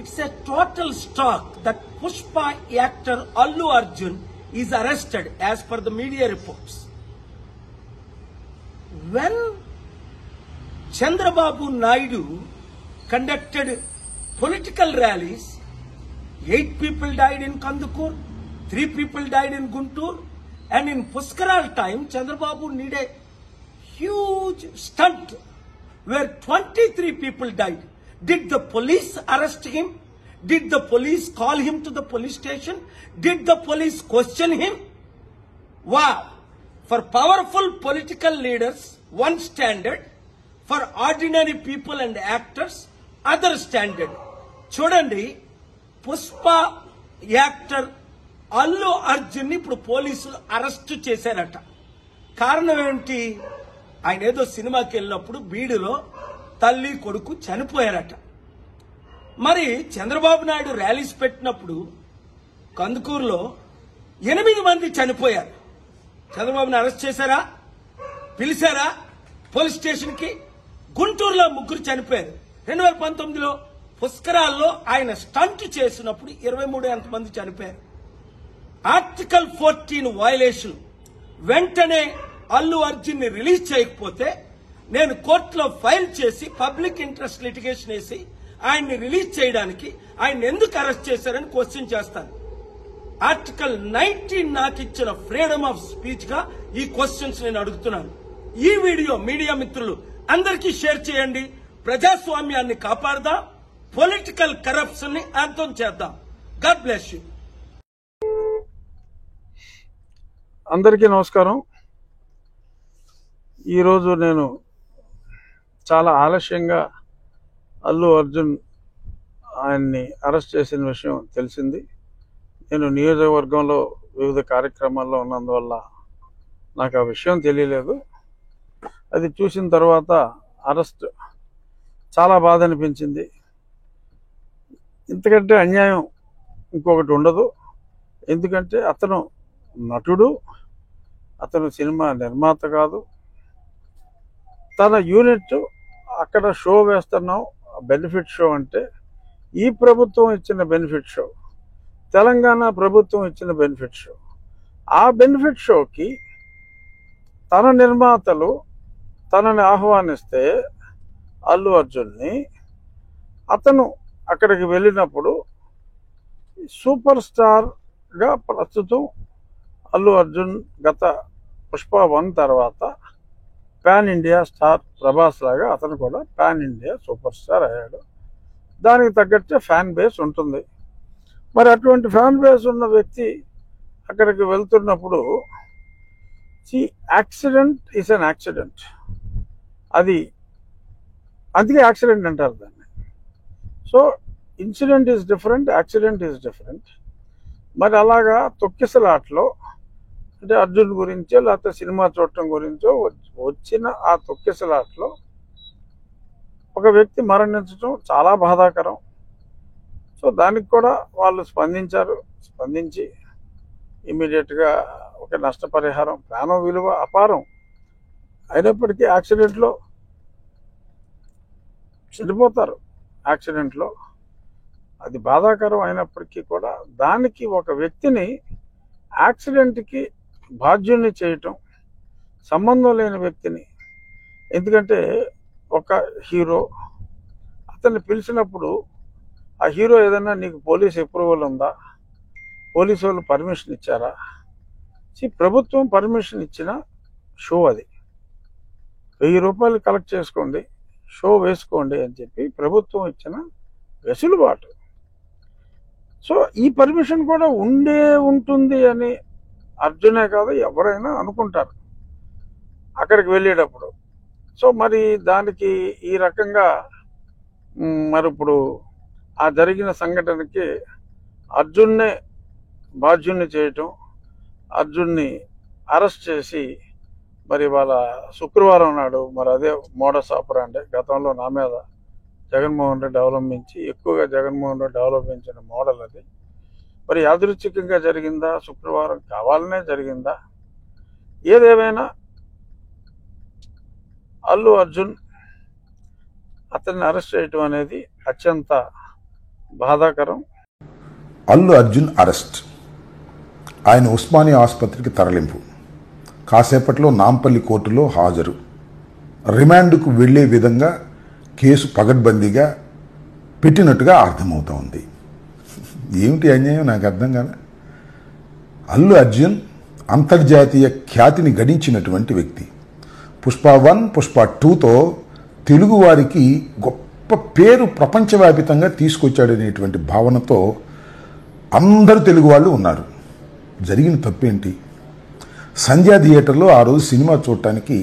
It's a total shock that Pushpa actor Allu Arjun is arrested as per the media reports. When Chandrababu Naidu conducted political rallies, 8 people died in Kandukur, 3 people died in Guntur, and in Puskaral time, Chandrababu needed a huge stunt where 23 people died. Did the police arrest him? Did the police call him to the police station? Did the police question him? Wow! For powerful political leaders, one standard. For ordinary people and actors, other standard. చూడండి, Pushpa actor Allu Arjun ఇప్పుడు పోలీసులు arrest చేశారట. కారణం ఏంటి? ఆయన ఏదో సినిమాకి వెళ్ళినప్పుడు బీడులో తల్లి కొడుకు చనిపోయారట. మరి చంద్రబాబు నాయుడు ర్యాలీస్ పెట్టినప్పుడు కందుకూరులో 8 మంది చనిపోయారు. చంద్రబాబుని అరెస్ట్ చేశారా? పిలిచారా పోలీస్ స్టేషన్ కి? గుంటూరులో 3 చనిపోయారు. 2019లో పుష్కరాల్లో ఆయన స్టంట్ చేసినప్పుడు 23 మంది చనిపోయారు. Article 14 violation. వెంటనే అల్లు అర్జున్ ని రిలీజ్ చేయకపోతే నేను కోర్టులో ఫైల్ చేసి పబ్లిక్ ఇంట్రెస్ట్ లిటిగేషన్ వేసి ఆయన్ని రిలీజ్ చేయడానికి ఆయన ఎందుకు అరెస్ట్ చేశారని క్వశ్చన్ చేస్తాను. ఆర్టికల్ 19 నాకు ఇచ్చిన ఫ్రీడమ్ ఆఫ్ స్పీచ్ గా ఈ క్వశ్చన్స్ నేను అడుగుతున్నాను. ఈ వీడియో మీడియా మిత్రులు అందరికీ షేర్ చేయండి. ప్రజాస్వామ్యాన్ని కాపాడదాం, పొలిటికల్ కరప్షన్ ని అంతం చేద్దాం. God bless you. అందరికీ నమస్కారం. ఈరోజు నేను చాలా ఆలస్యంగా అల్లు అర్జున్ ఆయన్ని అరెస్ట్ చేసిన విషయం తెలిసింది. నేను నియోజకవర్గంలో వివిధ కార్యక్రమాల్లో ఉన్నందువల్ల నాకు ఆ విషయం తెలియలేదు. అది చూసిన తర్వాత అరెస్ట్ చాలా బాధ అనిపించింది. ఇంతకంటే అన్యాయం ఇంకొకటి ఉండదు. ఎందుకంటే అతను నటుడు, అతను సినిమా నిర్మాత కాదు. తన యూనిట్ అక్కడ షో వేస్తున్నాం, బెనిఫిట్ షో అంటే ఈ ప్రభుత్వం ఇచ్చిన బెనిఫిట్ షో, తెలంగాణ ప్రభుత్వం ఇచ్చిన బెనిఫిట్ షో. ఆ బెనిఫిట్ షోకి తన నిర్మాతలు తనని ఆహ్వానిస్తే అల్లు అర్జున్ని, అతను అక్కడికి వెళ్ళినప్పుడు సూపర్ స్టార్గా ప్రస్తుతం అల్లు అర్జున్ గత పుష్ప 1 తర్వాత పాన్ ఇండియా స్టార్ ప్రభాస్ లాగా అతను కూడా పాన్ ఇండియా సూపర్ స్టార్ అయ్యాడు. దానికి తగ్గట్టే ఫ్యాన్ బేస్ ఉంటుంది. మరి అటువంటి ఫ్యాన్ బేస్ ఉన్న వ్యక్తి అక్కడికి వెళ్తున్నప్పుడు యాక్సిడెంట్ ఈజ్ అన్ యాక్సిడెంట్. అది అందుకే యాక్సిడెంట్ అంటారు దాన్ని. So incident is different, accident is different. మరి అలాగా తొక్కిసలాట్లో అంటే అర్జున్ గురించో లేకపోతే సినిమా చూడటం గురించో వచ్చిన ఆ తొక్కిసలాట్లో ఒక వ్యక్తి మరణించడం చాలా బాధాకరం. సో దానికి కూడా వాళ్ళు స్పందించి ఇమీడియట్గా ఒక నష్టపరిహారం, ప్రాణం విలువ అపారం అయినప్పటికీ యాక్సిడెంట్లో చనిపోతారు. యాక్సిడెంట్లో అది బాధాకరం అయినప్పటికీ కూడా దానికి ఒక వ్యక్తిని యాక్సిడెంట్కి బాధ్యుణ్ణి చేయటం, సంబంధం లేని వ్యక్తిని. ఎందుకంటే ఒక హీరో అతన్ని పిలిచినప్పుడు ఆ హీరో ఏదన్నా నీకు పోలీస్ అప్రూవల్ ఉందా, పోలీసు వాళ్ళు పర్మిషన్ ఇచ్చారా? ప్రభుత్వం పర్మిషన్ ఇచ్చిన షో అది. 1000 రూపాయలు కలెక్ట్ చేసుకోండి, షో వేసుకోండి అని చెప్పి ప్రభుత్వం ఇచ్చిన వెసులుబాటు. సో ఈ పర్మిషన్ కూడా ఉంటుంది అని అర్జునే కాదు ఎవరైనా అనుకుంటారు అక్కడికి వెళ్ళేటప్పుడు. సో మరి దానికి ఈ రకంగా మరి ఇప్పుడు ఆ జరిగిన సంఘటనకి అర్జున్నే బాధ్యుణ్ణి చేయటం, అర్జున్ని అరెస్ట్ చేసి మరి వాళ్ళ శుక్రవారం నాడు మరి అదే మోడస్ ఆపరాండే గతంలో నా మీద జగన్మోహన్ రెడ్డి అవలంబించి ఎక్కువగా జగన్మోహన్ రెడ్డి అవలంబించిన మోడల్ అది. మరి యాదృచ్ఛికంగా జరిగిందా, శుక్రవారం కావాలనే జరిగిందా, ఏదేమైనా అల్లు అర్జున్ అతన్ని అరెస్ట్ చేయటం అనేది అత్యంత బాధాకరం. అల్లు అర్జున్ అరెస్ట్, ఆయన ఉస్మానియా ఆసుపత్రికి తరలింపు, కాసేపట్లో నాంపల్లి కోర్టులో హాజరు, రిమాండ్కు వెళ్లే విధంగా కేసు పగడ్బందీగా పెట్టినట్టుగా అర్థమవుతోంది. ఏమిటి అన్యాయం నాకు అర్థం కాదు. అల్లు అర్జున్ అంతర్జాతీయ ఖ్యాతిని గడించినటువంటి వ్యక్తి. పుష్ప 1, పుష్ప 2తో తెలుగువారికి గొప్ప పేరు ప్రపంచవ్యాపితంగా తీసుకొచ్చాడనేటువంటి భావనతో అందరు తెలుగు వాళ్ళు ఉన్నారు. జరిగిన తప్పేంటి? సంధ్యా థియేటర్లో ఆ రోజు సినిమా చూడటానికి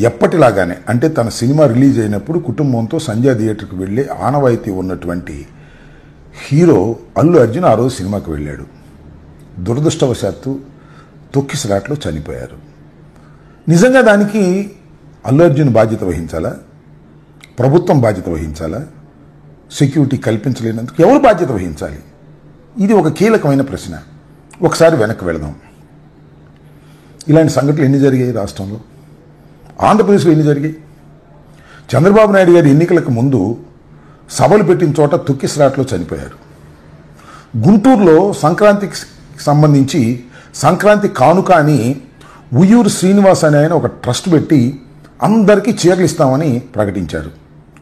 ఎప్పటిలాగానే, అంటే తన సినిమా రిలీజ్ అయినప్పుడు కుటుంబంతో సంధ్యా థియేటర్కి వెళ్ళే ఆనవాయితీ ఉన్నటువంటి హీరో అల్లు అర్జున్ ఆ రోజు సినిమాకి వెళ్ళాడు. దురదృష్టవశాత్తు తొక్కిసలాట్లో చనిపోయారు. నిజంగా దానికి అల్లు అర్జున్ బాధ్యత వహించాలా? ప్రభుత్వం బాధ్యత వహించాలా? సెక్యూరిటీ కల్పించలేనందుకు ఎవరు బాధ్యత వహించాలి? ఇది ఒక కీలకమైన ప్రశ్న. ఒకసారి వెనక్కి వెళదాం. ఇలాంటి సంఘటనలు ఎన్ని జరిగాయి రాష్ట్రంలో? ఆంధ్రప్రదేశ్లో ఎన్ని జరిగాయి? చంద్రబాబు నాయుడు గారి ఎన్నికలకు ముందు సభలు పెట్టిన చోట తొక్కిసలాట్లో చనిపోయారు. గుంటూరులో సంక్రాంతికి సంబంధించి సంక్రాంతి కానుక అని ఉయ్యూరు శ్రీనివాస్ అనే ఆయన ఒక ట్రస్ట్ పెట్టి అందరికీ చీరలు ఇస్తామని ప్రకటించారు.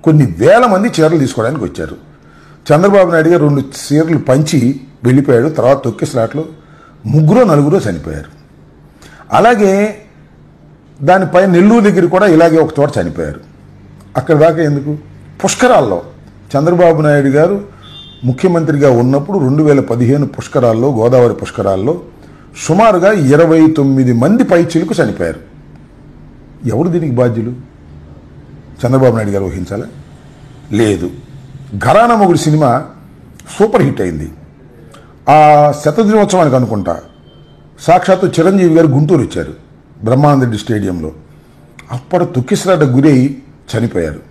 కొన్ని వేల మంది చీరలు తీసుకోవడానికి వచ్చారు. చంద్రబాబు నాయుడు గారు 2 చీరలు పంచి వెళ్ళిపోయాడు. తర్వాత తొక్కిసలాట్లో 3-4 చనిపోయారు. అలాగే దానిపై నెల్లూరు దగ్గర కూడా ఇలాగే ఒక చోట చనిపోయారు. అక్కడ దాకా ఎందుకు? పుష్కరాల్లో చంద్రబాబు నాయుడు గారు ముఖ్యమంత్రిగా ఉన్నప్పుడు 2015 పుష్కరాల్లో, గోదావరి పుష్కరాల్లో సుమారుగా 29 మంది పైచిలకు చనిపోయారు. ఎవరు దీనికి బాధ్యులు? చంద్రబాబు నాయుడు గారు వహించాలా? లేదు. ఘరానా మొగుడు సినిమా సూపర్ హిట్ అయింది. ఆ శతదినోత్సవానికి అనుకుంటా సాక్షాత్తు చిరంజీవి గారు గుంటూరు వచ్చారు, బ్రహ్మానంద రెడ్డి స్టేడియంలో. అప్పుడు తొక్కిసలాట గురై చనిపోయారు.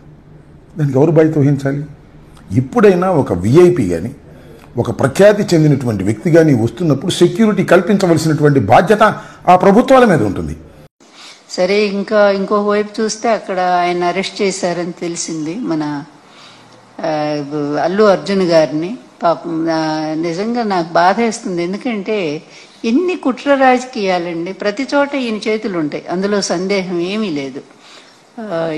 దానికి ఎవరు బాధ్యత వహించాలి? ఇప్పుడైనా ఒక విఐపి కానీ, ఒక ప్రఖ్యాతి చెందినటువంటి వ్యక్తి కానీ వస్తున్నప్పుడు సెక్యూరిటీ కల్పించవలసినటువంటి బాధ్యత ఆ ప్రభుత్వాల మీద ఉంటుంది. సరే, ఇంకో వైపు చూస్తే అక్కడ ఆయన అరెస్ట్ చేశారని తెలిసింది, మన అల్లు అర్జున్ గారిని. పాపం నిజంగా నాకు బాధ వేస్తుంది. ఎందుకంటే ఎన్ని కుట్ర రాజకీయాలండి, ప్రతి చోట ఈయన చేతులు ఉంటాయి, అందులో సందేహం ఏమీ లేదు.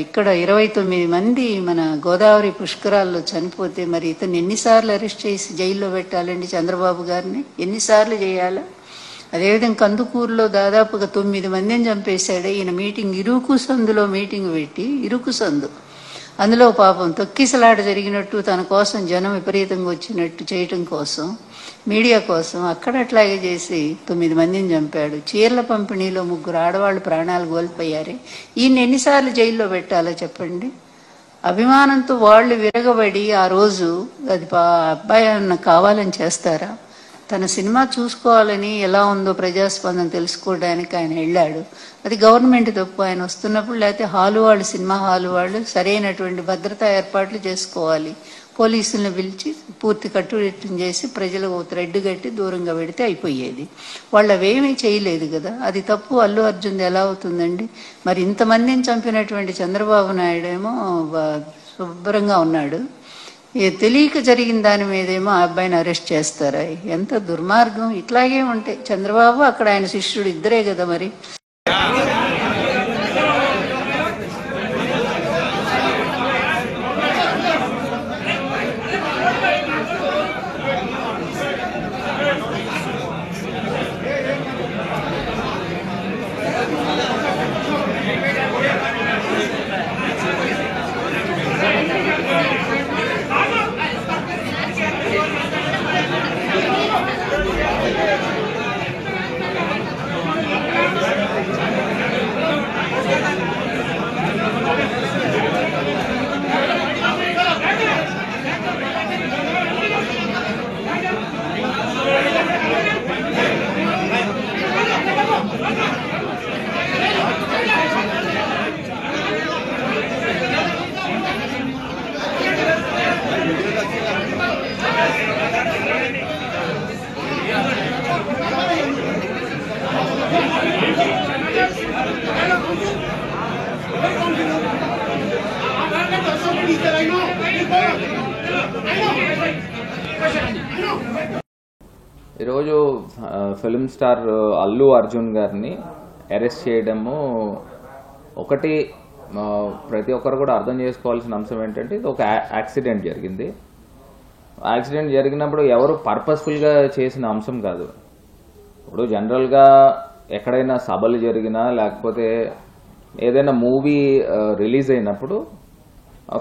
ఇక్కడ 29 మంది మన గోదావరి పుష్కరాల్లో చనిపోతే మరి ఇతను ఎన్నిసార్లు అరెస్ట్ చేసి జైల్లో పెట్టాలండి? చంద్రబాబు గారిని ఎన్నిసార్లు చేయాలా? అదేవిధంగా కందుకూరులో దాదాపుగా 9 మందిని చంపేశాడు. ఈయన మీటింగ్ ఇరుకు సందులో మీటింగ్ పెట్టి, ఇరుకు సందు, అందులో పాపం తొక్కిసలాట జరిగినట్టు తన కోసం జనం విపరీతంగా వచ్చినట్టు చేయటం కోసం, మీడియా కోసం అక్కడ అట్లాగే చేసి 9 మందిని చంపాడు. చీరల పంపిణీలో 3 ఆడవాళ్ళు ప్రాణాలు కోల్పోయారే. ఈయన ఎన్నిసార్లు జైల్లో పెట్టాలో చెప్పండి? అభిమానంతో వాళ్ళు విరగబడి ఆ రోజు అది అబ్బాయి అన్న కావాలని చేస్తారా? తన సినిమా చూసుకోవాలని, ఎలా ఉందో ప్రజాస్పందన తెలుసుకోవడానికి ఆయన వెళ్ళాడు. అది గవర్నమెంట్ తప్పు. ఆయన వస్తున్నప్పుడు లేకపోతే హాలు వాళ్ళు, సినిమా హాలు వాళ్ళు సరైనటువంటి భద్రతా ఏర్పాట్లు చేసుకోవాలి. పోలీసులను పిలిచి పూర్తి కట్టుదిట్టం చేసి ప్రజలకు థ్రెడ్ కట్టి దూరంగా పెడితే అయిపోయేది. వాళ్ళు అవేమీ చేయలేదు కదా, అది తప్పు. అల్లు అర్జున్ ఎలా అవుతుందండి? మరి ఇంతమందిని చంపినటువంటి చంద్రబాబు నాయుడు ఏమో శుభ్రంగా ఉన్నాడు, తెలియక జరిగిన దాని మీదేమో ఆ అబ్బాయిని అరెస్ట్ చేస్తారా? ఎంత దుర్మార్గం! ఇట్లాగే ఉంటాయి. చంద్రబాబు అక్కడ ఆయన శిష్యుడు ఇద్దరే కదా మరి. ఈరోజు ఫిల్మ్ స్టార్ అల్లు అర్జున్ గారిని అరెస్ట్ చేయడము ఒకటి ప్రతి ఒక్కరు కూడా అర్థం చేసుకోవాల్సిన అంశం ఏంటంటే ఇది ఒక యాక్సిడెంట్ జరిగింది. యాక్సిడెంట్ జరిగినప్పుడు ఎవరు పర్పస్ఫుల్గా చేసిన అంశం కాదు. ఇప్పుడు జనరల్గా ఎక్కడైనా సభలు జరిగినా లేకపోతే ఏదైనా మూవీ రిలీజ్ అయినప్పుడు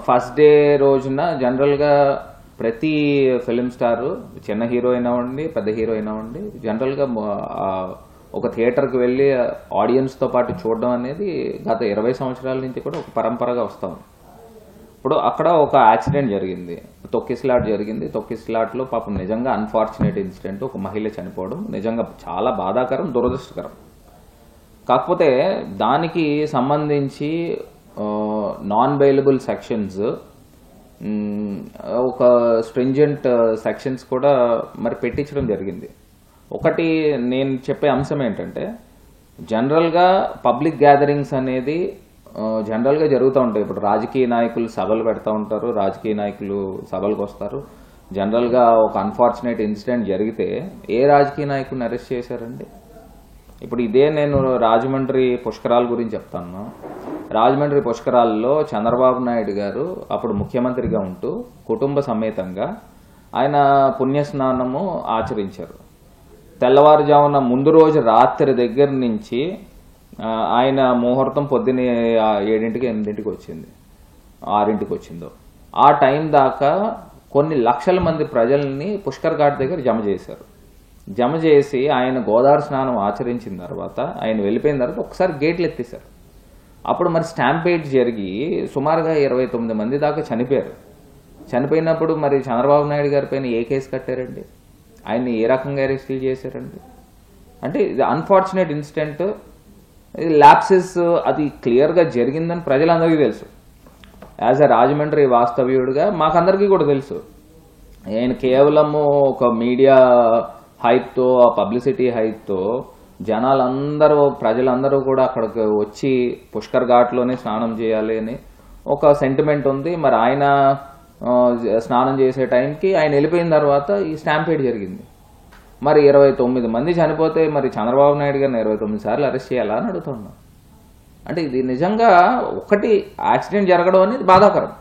ఫస్ట్ డే రోజున జనరల్గా ప్రతి ఫిలిం స్టార్ చిన్న హీరో అయినా ఉండి పెద్ద హీరో అయినా ఉండి జనరల్గా ఒక థియేటర్కి వెళ్ళి ఆడియన్స్తో పాటు చూడడం అనేది గత 20 సంవత్సరాల నుంచి కూడా ఒక పరంపరగా వస్తాం. ఇప్పుడు అక్కడ ఒక యాక్సిడెంట్ జరిగింది, తొక్కిసలాట్ జరిగింది. తొక్కిసలాట్లో పాపం నిజంగా అన్ఫార్చునేట్ ఇన్సిడెంట్, ఒక మహిళ చనిపోవడం నిజంగా చాలా బాధాకరం, దురదృష్టకరం. కాకపోతే దానికి సంబంధించి నాన్ బెయిలబుల్ సెక్షన్స్, ఒక స్ట్రింజెంట్ సెక్షన్స్ కూడా మరి పెట్టించడం జరిగింది. ఒకటి నేను చెప్పే అంశం ఏంటంటే జనరల్గా పబ్లిక్ గ్యాదరింగ్స్ అనేది జనరల్గా జరుగుతూ ఉంటాయి. ఇప్పుడు రాజకీయ నాయకులు సభలు పెడతా ఉంటారు, రాజకీయ నాయకులు సభలకు వస్తారు. జనరల్గా ఒక అన్ఫార్చునేట్ ఇన్సిడెంట్ జరిగితే ఏ రాజకీయ నాయకుడిని అరెస్ట్ చేశారండి? ఇప్పుడు ఇదే నేను రాజమండ్రి పుష్కరాల గురించి చెప్తాను. రాజమండ్రి పుష్కరాల్లో చంద్రబాబు నాయుడు గారు అప్పుడు ముఖ్యమంత్రిగా ఉంటూ కుటుంబ సమేతంగా ఆయన పుణ్యస్నానము ఆచరించారు. తెల్లవారుజామున ముందు రోజు రాత్రి దగ్గర నుంచి ఆయన ముహూర్తం పొద్దున్నే 7ంటికి 8ంటికి వచ్చింది, 6ంటికి వచ్చిందో ఆ టైం దాకా కొన్ని లక్షల మంది ప్రజల్ని పుష్కర్ ఘాట్ దగ్గర జమ చేశారు. జమ చేసి ఆయన గోదావరి స్నానం ఆచరించిన తర్వాత ఆయన వెళ్ళిపోయిన తర్వాత ఒకసారి గేట్లు ఎత్తేశారు. అప్పుడు మరి స్టాంపేడ్ జరిగి సుమారుగా 29 మంది దాకా చనిపోయారు. చనిపోయినప్పుడు మరి చంద్రబాబు నాయుడు గారి పైన ఏ కేసు కట్టారండి? ఆయన్ని ఏ రకంగా అరెస్ట్ చేశారండి? అంటే ఇది అన్ఫార్చునేట్ ఇన్సిడెంట్, ల్యాప్సెస్ అది క్లియర్గా జరిగిందని ప్రజలందరికీ తెలుసు. యాజ్ ఎ రాజమండ్రి వాస్తవ్యుడిగా మాకందరికీ కూడా తెలుసు. ఆయన కేవలము ఒక మీడియా హైప్తో, పబ్లిసిటీ హైప్తో జనాలందరూ, ప్రజలందరూ కూడా అక్కడికి వచ్చి పుష్కర్ ఘాట్లోనే స్నానం చేయాలి అని ఒక సెంటిమెంట్ ఉంది. మరి ఆయన స్నానం చేసే టైంకి ఆయన వెళ్ళిపోయిన తర్వాత ఈ స్టాంపేడ్ జరిగింది. మరి 29 మంది చనిపోతే మరి చంద్రబాబు నాయుడు గారిని 29 సార్లు అరెస్ట్ చేయాలా అని అడుగుతున్నాం. అంటే ఇది నిజంగా ఒకటి యాక్సిడెంట్ జరగడం అనేది బాధాకరం.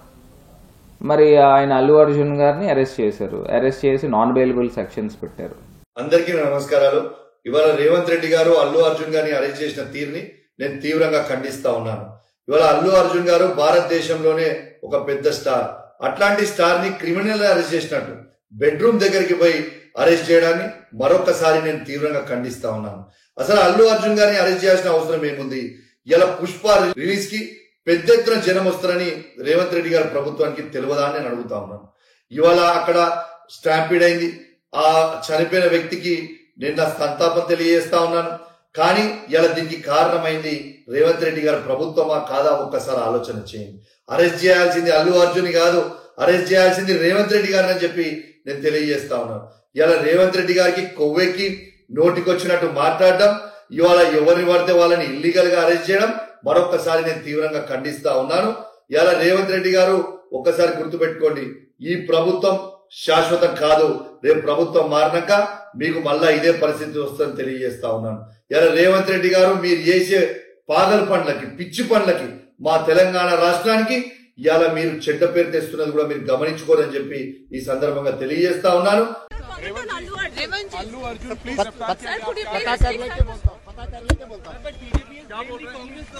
మరి ఆయన అల్లు అర్జున్ గారిని అరెస్ట్ చేశారు. అరెస్ట్ చేసి నాన్ బెయిలబుల్ సెక్షన్స్ పెట్టారు. అందరికీ నమస్కారాలు. ఇవాళ రేవంత్ రెడ్డి గారు అల్లు అర్జున్ గారిని అరెస్ట్ చేసిన తీరుని నేను తీవ్రంగా ఖండిస్తా ఉన్నాను. ఇవాళ అల్లు అర్జున్ గారు భారతదేశంలోనే ఒక పెద్ద స్టార్. అట్లాంటి స్టార్ ని క్రిమినల్ అరెస్ట్ చేసినట్టు బెడ్రూమ్ దగ్గరికి పోయి అరెస్ట్ చేయడాన్ని మరొకసారి నేను తీవ్రంగా ఖండిస్తా ఉన్నాను. అసలు అల్లు అర్జున్ గారిని అరెస్ట్ చేయాల్సిన అవసరం ఏముంది? ఇలా పుష్ప రిలీజ్ కి పెద్ద ఎత్తున జనం వస్తారని రేవంత్ రెడ్డి గారి ప్రభుత్వానికి తెలియదా అని నేను అడుగుతా ఉన్నాను. ఇవాళ అక్కడ స్టాంపీడ్ అయింది. ఆ చనిపోయిన వ్యక్తికి నేను నా సంతాపం తెలియజేస్తా ఉన్నాను. కానీ ఇలా దీనికి కారణమైంది రేవంత్ రెడ్డి గారి ప్రభుత్వమా కాదా ఒక్కసారి ఆలోచన చేయండి. అరెస్ట్ చేయాల్సింది అల్లు అర్జున్ కాదు, అరెస్ట్ చేయాల్సింది రేవంత్ రెడ్డి గారిని అని చెప్పి నేను తెలియజేస్తా ఉన్నాను. ఇలా రేవంత్ రెడ్డి గారికి కొవ్వెక్కి నోటికొచ్చినట్టు మాట్లాడడం, ఇవాళ ఎవరిని పడితే వాళ్ళని ఇల్లీగల్ గా అరెస్ట్ చేయడం మరొకసారి నేను తీవ్రంగా ఖండిస్తా ఉన్నాను. ఇలా రేవంత్ రెడ్డి గారు ఒక్కసారి గుర్తుపెట్టుకోండి, ఈ ప్రభుత్వం శాశ్వతం కాదు. రేపు ప్రభుత్వం మారినాక మీకు మళ్ళా ఇదే పరిస్థితి వస్తుందని తెలియజేస్తా ఉన్నాను. ఇలా రేవంత్ రెడ్డి గారు మీరు చేసే పాగల్ పనులకి, పిచ్చి పనులకి మా తెలంగాణ రాష్ట్రానికి ఇలా మీరు చెడ్డ పేరు తెస్తున్నది కూడా మీరు గమనించుకోరని చెప్పి ఈ సందర్భంగా తెలియజేస్తా ఉన్నాను.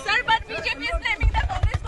Sir, but BJP is blaming the Congress.